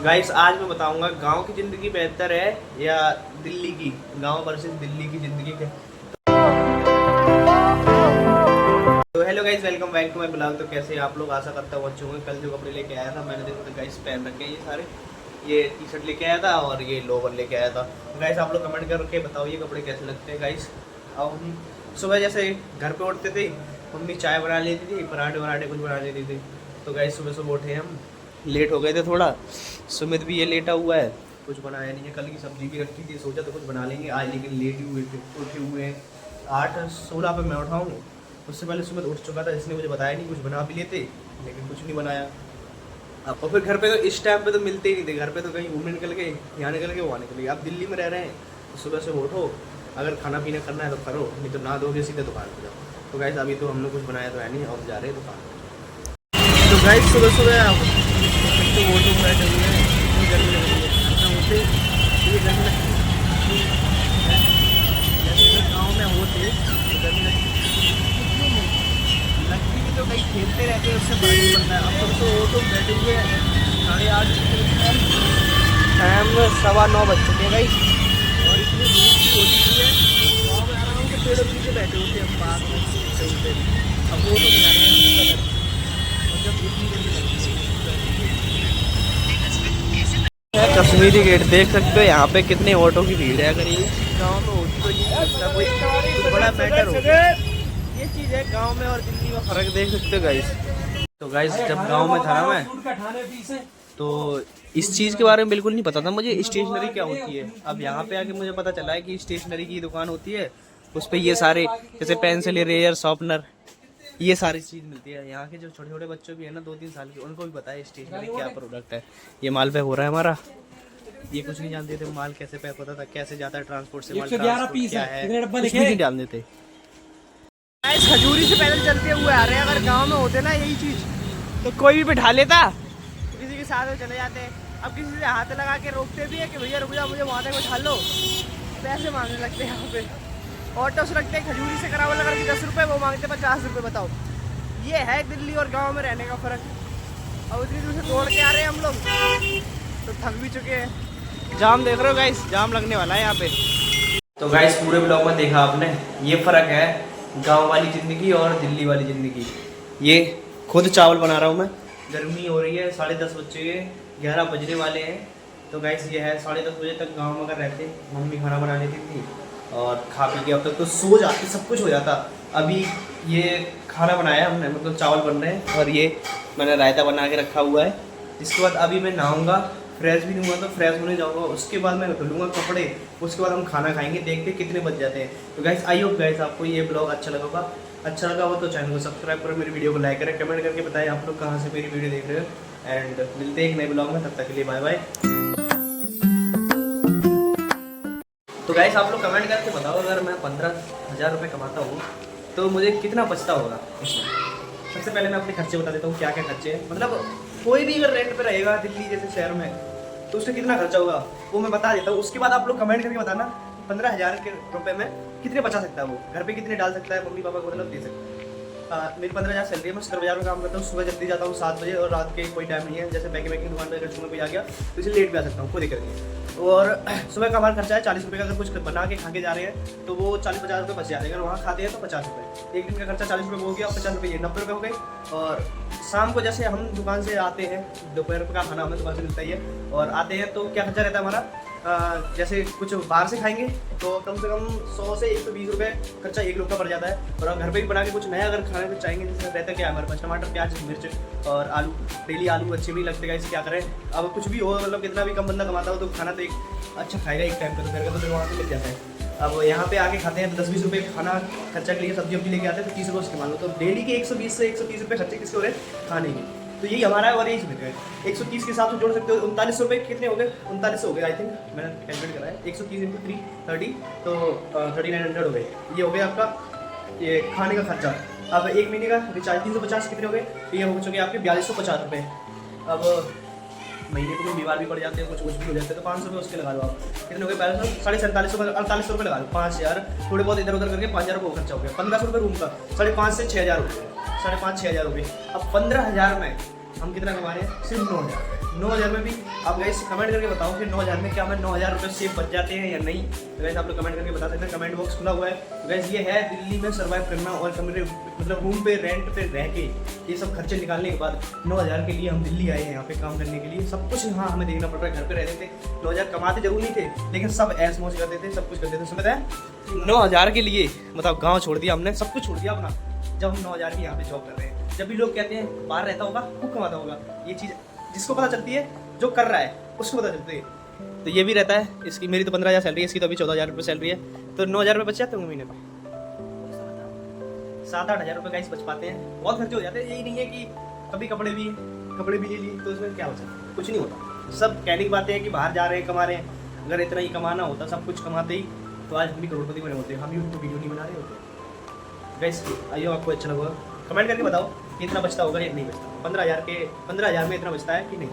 Guys आज मैं बताऊंगा गांव की ज़िंदगी बेहतर है या दिल्ली की, गांव वर्सेस दिल्ली की ज़िंदगी के। तो hello guys, welcome back to my blog. तो कैसे आप लोग, आशा करता हूँ अच्छे होंगे। कल जो कपड़े लेके आया था मैंने, देखो गाइस पहन रखे हैं ये सारे। ये टी शर्ट लेके आया था और ये लोवर लेके आया था। गाइस आप लोग कमेंट करके बताओ ये कपड़े कैसे लगते हैं गाइस। अब हम सुबह जैसे घर पे उठते थे, मम्मी चाय बना लेती थी, पराठे वराठे कुछ बना लेती थी। तो गाइस सुबह सुबह उठे हम, लेट हो गए थे थोड़ा। सुमित भी ये लेटा हुआ है, कुछ बनाया नहीं है। कल की सब्जी भी रखी थी, सोचा तो कुछ बना लेंगे आज, लेकिन लेट ही हुए थे, उठे हुए हैं 8:16 पे मैं उठा हूँ। उससे पहले सुमित उठ चुका था, इसने मुझे बताया नहीं, कुछ बना भी लेते लेकिन कुछ नहीं बनाया। अब और फिर घर पे तो इस टाइम पे तो मिलते ही नहीं थे। घर पे तो कहीं घूमने निकल गए, यहाँ निकल गए, वहाँ निकल गए। आप दिल्ली में रह रहे हैं तो सुबह से उठो, अगर खाना पीना करना है तो करो, नहीं तो ना दोगे सीधे दुकान पर जाओ। तो गाइस अभी तो हम लोग कुछ बनाया तो है नहीं, और जा रहे हैं दुकान पर। तो गाइस सुबह सुबह आप तो ऑटो में बैठे हुए हैं, इतनी गर्मी लग रही है। अपना होते ये गर्मी लगती है, जैसे गाँव में होते तो गर्मी लगती भी, तो कहीं खेलते रहते हैं, उससे फर्क नहीं पड़ता है। अब तो ऑटो में बैठे हुए हैं, 8:30 टाइम 9:15 बज चुके हैं गाइस, और इतनी धूप भी हो चुकी है। गाँव में आराम के पेड़ों के नीचे बैठे होते हैं पार्क में कहीं पे। अब वो तो नहीं आ रहे हैं, और जब इतनी गर्मी लगती है। कश्मीरी गेट देख सकते हो, यहाँ पे कितने ऑटो की भीड़ है। अगर ये गाँव में होती तो ये इसका कोई बड़ा मैटर होगा। ये चीज़ है, गांव में और दिल्ली में फ़र्क देख सकते हो गाइस। तो गाइस जब गांव में था ना मैं, तो इस चीज़ के बारे में बिल्कुल नहीं पता था मुझे, स्टेशनरी क्या होती है। अब यहाँ पे आके मुझे पता चला है कि स्टेशनरी की दुकान होती है, उस पर ये सारे जैसे पेंसिल, इरेजर, शार्पनर, ये सारी चीज़ मिलती है। यहाँ के जो छोटे छोटे बच्चों भी है ना, 2-3 साल के, उनको भी पता है स्टेशनरी क्या प्रोडक्ट है। ये माल पैक हो रहा है हमारा। ये कुछ नहीं जानते थे माल कैसे पैक होता था, कैसे जाता है ट्रांसपोर्ट से, माल ट्रांसपोर्ट क्या है, कुछ भी नहीं जानते थे। खजूरी से पैदल चलते हुए आ रहे हैं। अगर गांव में होते ना यही चीज़, तो कोई भी बिठा लेता, किसी के साथ में चले जाते। अब किसी से हाथ लगा के रोकते भी है कि भैया रुक जाओ, मुझे वहाँ तक बिठा लो, पैसे मांगने लगते हैं। यहाँ पे ऑटो से लगते हैं खजूरी से करावल लगा के 10 रुपये, वो मांगते 50 रुपये। बताओ, ये है दिल्ली और गाँव में रहने का फ़र्क। अब इतनी दूर से दौड़ के आ रहे हैं हम लोग, तो थक भी चुके हैं। जाम देख रहे हो गाइस, जाम लगने वाला है यहाँ पे। तो गाइस पूरे ब्लॉग में देखा आपने, ये फ़र्क है गांव वाली ज़िंदगी और दिल्ली वाली ज़िंदगी। ये खुद चावल बना रहा हूँ मैं, गर्मी हो रही है, 10:30 बज चुके हैं, 11 बजने वाले हैं। तो गाइस ये है, 10:30 बजे तक गांव में अगर रहते, मम्मी खाना बना लेती थी और खा पी के अब तक तो सो जाते, सब कुछ हो जाता। अभी ये खाना बनाया हमने, मतलब चावल बन रहे हैं, और ये मैंने रायता बना के रखा हुआ है। इसके बाद अभी मैं नहाऊँगा, फ्रेश भी नहीं हुआ तो फ्रेश होने जाऊँगा, उसके बाद मैं धुलूँगा कपड़े, उसके बाद हम खाना खाएंगे। देखते कितने बज जाते हैं। तो गाइस आई होप गाइस आपको ये ब्लॉग अच्छा लगा होगा। अच्छा लगा हो तो चैनल को सब्सक्राइब करो, मेरी वीडियो को लाइक करें, कमेंट करके बताएं आप लोग कहाँ से मेरी वीडियो देख रहे हो। एंड मिलते हैं एक नए ब्लॉग में, तब तक के लिए बाय बाय। तो गाइस आप लोग कमेंट करके बताओ, अगर मैं 15,000 रुपये कमाता हूँ तो मुझे कितना बचता होगा इसमें। सबसे पहले मैं अपने खर्चे बता देता हूँ, क्या क्या खर्चे हैं। मतलब कोई भी अगर रेंट पे रहेगा दिल्ली जैसे शहर में, तो उसका कितना खर्चा होगा वो मैं बता देता हूँ। उसके बाद आप लोग कमेंट करके बताना 15,000 के रुपये में कितने बचा सकता है वो, घर पे कितने डाल सकता है, मम्मी पापा को मतलब दे सकता है। मेरी 15,000 सैलरी है, मैं सदर बाजार में काम करता हूँ। सुबह जल्दी जाता हूँ 7 बजे, और रात के कोई टाइम नहीं है। जैसे पैकिंग दुकान पर अगर सुबह कोई आ गया तो इसे लेट भी आ सकता हूँ, कोई दिक्कत नहीं। और सुबह का हमारा खर्चा है 40 रुपये का। अगर कुछ बना के खा के जा रहे हैं तो वो 40-50 रुपये बच जाते हैं। अगर वहाँ खाते हैं तो 50 रुपये। एक दिन का खर्चा 40 रुपये हो गया, और 50 रुपये ये 90 रुपये हो गए। और शाम को जैसे हम दुकान से आते हैं, दोपहर का खाना हमें दुकान से मिलता ही है, और आते हैं तो क्या खर्चा रहता है हमारा। जैसे कुछ बाहर से खाएंगे तो कम से कम 100 से 120 रुपये खर्चा एक लोग का पड़ जाता है। और घर पे भी बना के कुछ नया अगर खाने को चाहेंगे, जैसे रहता क्या है हमारे पास, टमाटर, प्याज, मिर्च और आलू। डेली आलू अच्छे भी लगते हैं, क्या करें। अब कुछ भी हो, मतलब कितना भी कम बंदा कमाता हो तो खाना तो एक अच्छा खाएगा एक टाइम का, तो घर का तो फिर वहाँ से मिल जाता है। अब यहाँ पे आके खाते हैं तो 10-20 रुपये खाना खर्चा के लिए, सब्जी वब्जी लेके आते हैं तो 30 रुपये उसके मान लो। तो डेली के 120 से 130 रुपये खर्चे किसके हो रहे हैं, खाने के। तो यही हमारा है, और यही समझ गए। 130 के हिसाब से जोड़ सकते हो, 39 रुपये कितने हो गए, 39 हो गए आई थिंक, मैंने कैलकुलेट करा है। 130 × 3 30, तो 3900 हो गए। ये हो गया आपका ये खाने का खर्चा। अब एक महीने का रिचार्ज 350 कितने हो गए, तो ये हो चुके आपके 4250 रुपये। अब महीने को बीमार भी पड़ जाते हैं, कुछ भी हो जाते हैं, तो 500 रुपये उसके लगा लो आप। कितने हो गए, 4750 रुपये, 4800 रुपये लगा लो। 5000 थोड़े बहुत इधर उधर करके 5000 रुपये खर्चा हो गया। 1500 रुपये रूम का, 5,500 से 6,000 रुपये, 5,500 6,000 रुपये। अब 15,000 में हम कितना कमा रहे हैं, सिर्फ 9,000 रुपये। 9,000 में भी आप गाइस कमेंट करके बताओ कि 9,000 में क्या हमें 9,000 रुपये सेफ बच जाते हैं या नहीं। तो गाइस आप लोग कमेंट करके बता सकते हैं, कमेंट बॉक्स खुला हुआ है। तो गाइस ये है दिल्ली में सर्वाइव करना और कमरे मतलब रूम पे रेंट पे रह के ये सब खर्चे निकालने के बाद 9,000 के लिए हम दिल्ली आए हैं यहाँ पे काम करने के लिए। सब कुछ यहाँ हमें देखना पड़ रहा है, घर पे रहते थे 9,000 कमाते जरूर नहीं थे लेकिन सब ऐश मौज करते थे, सब कुछ करते थे। समझ है 9,000 के लिए मतलब गाँव छोड़ दिया हमने, सब कुछ छोड़ दिया अपना, जब हम 9,000 की यहाँ पे जॉब कर रहे हैं। जब भी लोग कहते हैं बाहर रहता होगा खूब कमाता होगा, ये चीज़ जिसको पता चलती है जो कर रहा है उसको पता चलती है। तो ये भी रहता है, इसकी मेरी तो 15,000 सैलरी है, इसकी तो अभी 14,000 रुपये सैलरी है, तो 9,000 रुपये बच जाते होंगे महीने में। 7-8 हज़ार रुपये गाइस बच पाते हैं, बहुत खर्चे हो जाते हैं। यही नहीं है कि कभी कपड़े भी ले लिए तो उसमें क्या हो सकता है, कुछ नहीं होता। सब कहने की बातें हैं कि बाहर जा रहे हैं कमा रहे हैं, अगर इतना ही कमाना होता सब कुछ कमाते ही तो आज हम भी करोड़पति बने होते, हम यूट्यूब वीडियो नहीं बना रहे होते। गाइस आइए आपको अच्छा लगा कमेंट करके बताओ कि इतना बचता होगा या नहीं बचता, 15,000 में इतना बचता है कि नहीं।